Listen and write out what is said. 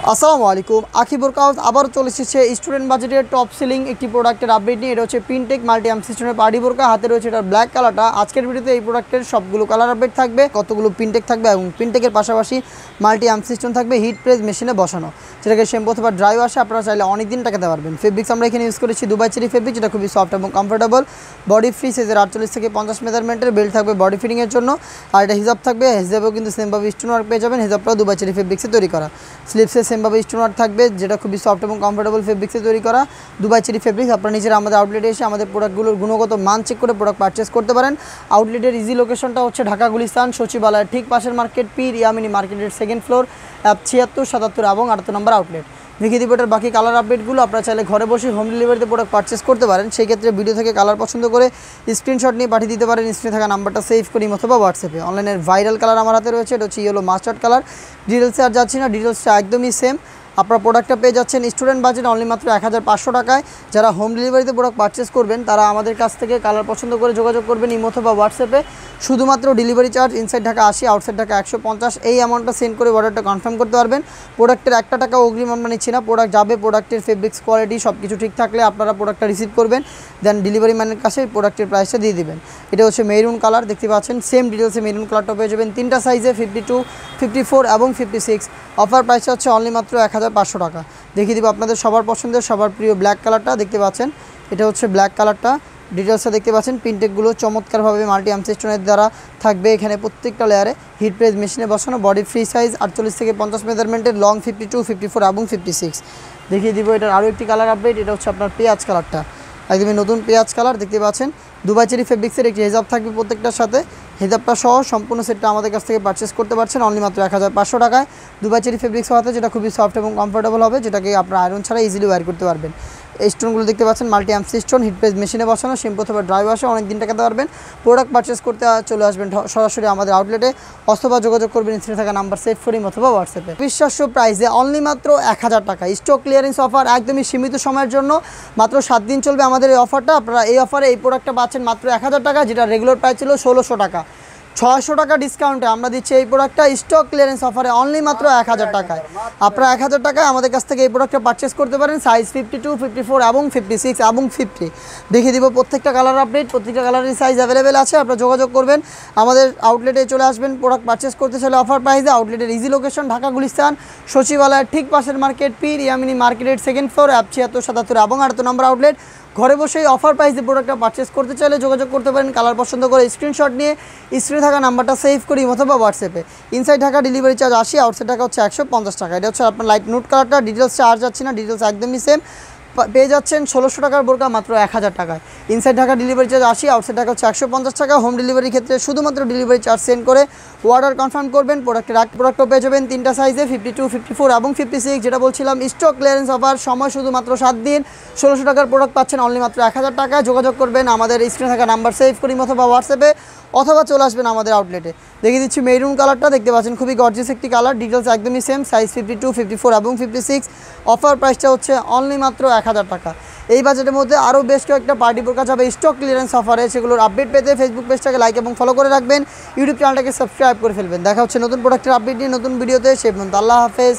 আসসালামু আলাইকুম। আখি বোরকা হাউস আবার চলে এসেছে স্টুডেন্ট বাজেটের টপ সেলিং একটি প্রোডাক্টের আপডেট নিয়ে। এটা হচ্ছে পিনটেক মাল্টি আর্ম সিস্টেমের পার্টি বোরকা। হাতে রয়েছে এটার ব্ল্যাক কালারটা। আজকের ভিডিওতে এই প্রোডাক্টের সবগুলো কালার আপডেট থাকবে, কতগুলো পিনটেক থাকবে এবং পিনটেকের পাশাপাশি মাল্টি আর্ম সিস্টেম থাকবে হিট প্রেস মেশিনে বসানো, যেটাকে শ্যাম্পু অথবা ড্রাই ওয়াশে আপনারা চাইলে অনেক দিন টাকাতে পারবেন। ফেব্রিক্স আমরা এখানে ইউজ করেছি দুবাই চেরি ফেব্রিক, যেটা খুবই সফট এবং কমফোর্টেবল। বডি ফ্রি সাইজের 48 থেকে 50 মেজারমেন্টের বেল্ট থাকবে বডি ফিটিংয়ের জন্য। আর এটা হিজাব থাকবে, হিজাবেও কিন্তু সেমভাবে স্টোন ওয়ার্ক পেয়ে যাবেন। হিজাবটাও দুবাই চেরি ফেব্রিক্সে তৈরি করা। স্লিপসে সেমভাবে স্টোন ওয়ার্ক থাকবে, যেটা খুবই সফট এবং কমফোর্টেবল ফেব্রিক্সে তৈরি করা দুবাই চেরি ফেব্রিক্স। আপনারা নিজেরা আমাদের আউটলেটে এসে আমাদের প্রোডাক্টগুলোর গুণগত মান চেক করে প্রোডাক্ট পারচেস করতে পারেন। আউটলেটের ইজি লোকেশনটা হচ্ছে ঢাকা গুলিস্তান সচিবালয়ের ঠিক পাশের মার্কেট, পীর ইয়ামিনী মার্কেটের সেকেন্ড ফ্লোর, 76, 77 এবং 78 নম্বর আউটলেট। দেখিয়ে দিব এটার বাকি কালার আপডেটগুলো। আপনারা চাইলে ঘরে বসে হোম ডেলিভারিতে প্রোডাক্ট পারচেস করতে পারেন। সেই ক্ষেত্রে ভিডিও থেকে কালার পছন্দ করে স্ক্রিনশট নিয়ে পাঠিয়ে দিতে পারেন। স্ক্রিনে থাকা নাম্বারটা সেভ করি অথবা হোয়াটসঅ্যাপে। অনলাইনের ভাইরাল কালার আমার হাতে রয়েছে, এটা হচ্ছে ইয়েলো মাস্টার্ড কালার। ডিটেলসে আর যাচ্ছি না, ডিটেলসটা একদমই সেম। আপনারা প্রোডাক্টটা পেয়ে যাচ্ছেন স্টুডেন্ট বাজেট অনলি মাত্র 1500 টাকায়। যারা হোম ডেলিভারিতে প্রোডাক্ট পারচেস করবেন তারা আমাদের কাছ থেকে কালার পছন্দ করে যোগাযোগ করবেন ইমো অথবা হোয়াটসঅ্যাপে। শুধুমাত্র delivery charge inside Dhaka 80, outside Dhaka 150, এই অ্যামাউন্টটা সেন্ড করে অর্ডারটা কনফার্ম করতে পারবেন। প্রোডাক্টের 1 টাকা অগ্রিম আমরা নিচ্ছি না। প্রোডাক্ট যাবে, প্রোডাক্টের ফেব্রিক্স কোয়ালিটি সব কিছু ঠিক থাকলে আপনারা প্রোডাক্টটা রিসিভ করবেন, দেন ডেলিভারি ম্যানের কাছে প্রোডাক্টের প্রাইসটা দিয়ে দিবেন। এটা হচ্ছে মেরুন কালার, দেখতে পাচ্ছেন সেম ডিটেলসে মেরুন কালারটা পেয়ে যাবেন 3টা সাইজে, 52, 54 এবং 56। অফার প্রাইসটা হচ্ছে অনলি মাত্র 1500 টাকা। দেখিয়ে দিব আপনাদের সবার পছন্দের সবার প্রিয় ব্ল্যাক কালারটা, দেখতে পাচ্ছেন এটা হচ্ছে ব্ল্যাক কালারটা। ডিটেলসটা দেখতে পাচ্ছেন পিনটেকগুলো চমৎকারভাবে মাল্টি আর্ম সিস্টেমের দ্বারা থাকবে। এখানে প্রত্যেকটা লেয়ারে হিট প্রেস মেশিনে বসানো, বডি ফ্রি সাইজ 48 থেকে 50 মেজারমেন্টের, লং 52, 54 এবং 56। দেখিয়ে দিব এটার আরও একটি কালার আপডেট। এটা হচ্ছে আপনার পেঁয়াজ কালারটা, একদমই নতুন পেঁয়াজ কালার। দেখতে পাচ্ছেন দুবাই চেরি ফেব্রিক্সের একটি হেজাব থাকবে প্রত্যেকটার সাথে। হেজাবটা সহ সম্পূর্ণ সেটটা আমাদের কাছ থেকে পারচেস করতে পারছেন অনলি মাত্র 1500 টাকায়। দুবাই চেরি ফেব্রিক্স হাতে, যেটা খুবই সফট এবং কমফোর্টেবল হবে, যেটাকে আপনারা আয়রন ছাড়া ইজিলি ওয়্যার করতে পারবেন। এই স্টোনগুলো দেখতে পাচ্ছেন multi arm stone, hit press মেশিনে বসানো, শ্যাম্পু অথবা ড্রাই ওয়াশে অনেক দিন টাকাতে পারবেন। প্রোডাক্ট পারচেস করতে চলে আসবেন সরাসরি আমাদের আউটলেটে অথবা যোগাযোগ করবেন স্ক্রিনে থাকা নাম্বার সেভ করি অথবা হোয়াটসঅ্যাপে। বিশ্বাস্য প্রাইসে অনলি মাত্র 1000 টাকা। স্টক ক্লিয়ারেন্স অফার একদমই সীমিত সময়ের জন্য, মাত্র 7 দিন চলবে আমাদের এই অফারটা। আপনারা এই অফারে এই প্রোডাক্টটা পাচ্ছেন মাত্র 1000 টাকা, যেটা রেগুলার প্রাইস ছিল 1600 টাকা। 600 টাকা ডিসকাউন্টে আমরা দিচ্ছি এই প্রোডাক্টটা স্টক ক্লিয়ারেন্স অফারে অনলি মাত্র 1000 টাকায়। আপনারা 1000 টাকায় আমাদের কাছ থেকে এই প্রোডাক্টটা পারচেস করতে পারেন সাইজ 52, 54 এবং 56 এবং 50। দেখিয়ে দিব প্রত্যেকটা কালার আপডেট, প্রত্যেকটা কালারের সাইজ অ্যাভেলেবেল আছে। আপনারা যোগাযোগ করবেন, আমাদের আউটলেটে চলে আসবেন প্রোডাক্ট পারচেস করতে চাইলে অফার প্রাইসে। আউটলেটের ইজি লোকেশন ঢাকা গুলিস্তান সচিবালয়ের ঠিক পাশের মার্কেট, পীর ইয়ামিনী মার্কেটের সেকেন্ড ফ্লোর, 76, 77 এবং 78 নম্বর আউটলেট। ঘরে বসেই অফার প্রাইসে প্রোডাক্টটা পারচেস করতে চাইলে যোগাযোগ করতে পারেন কালার পছন্দ করে স্ক্রিনশট নিয়ে স্ক্রিনে থাকা নাম্বারটা সেভ করি অথবা হোয়াটসঅ্যাপে। Inside Dhaka delivery charge 80, outside Dhaka হচ্ছে 150 টাকা। এটা হচ্ছে আপনার লাইট নুট কালারটা। ডিটেলস চার্জ যাচ্ছে না, ডিটেলস একদমই সেম। পেয়ে যাচ্ছেন 1600 টাকার বোরকা মাত্র 1000 টাকায়। Inside Dhaka delivery charge 80, outside Dhaka হচ্ছে 150 টাকা। হোম ডেলিভারির ক্ষেত্রে শুধুমাত্র ডেলিভারি চার্জ সেন্ড করে অর্ডার কনফার্ম করবেন। প্রোডাক্টও পেয়ে যাবেন 3টা সাইজে, 52, 54 এবং 56। যেটা বলছিলাম স্টক ক্লিয়ারেন্স অফার, সময় শুধুমাত্র 7 দিন। 1600 টাকার প্রোডাক্ট পাচ্ছেন অনলি মাত্র 1000 টাকা। যোগাযোগ করবেন আমাদের স্ক্রিনে থাকা নাম্বার সেভ করি অথবা হোয়াটসঅ্যাপে, অথবা চলে আসবেন আমাদের আউটলেটে। দেখিয়ে দিচ্ছি মেরুন কালারটা, দেখতে পাচ্ছেন খুবই গর্জিয়াস একটি কালার। ডিটেলস একদমই সেম, সাইজ 52, 54 এবং 56। অফার প্রাইসটা হচ্ছে অনলি মাত্র 1000 টাকা। এই বাজেটের মধ্যে আরও বেশ কয়েকটা পার্টি বোরকা যাবে স্টক ক্লিয়ারেন্স অফারে। সেগুলোর আপডেট পেতে ফেসবুক পেজটাকে লাইক এবং ফলো করে রাখবেন, ইউটিউব চ্যানেলটাকে সাবস্ক্রাইব করে ফেলবেন। দেখা হচ্ছে নতুন প্রোডাক্টের আপডেট নিয়ে নতুন ভিডিওতে। সে পর্যন্ত আল্লাহ হাফেজ।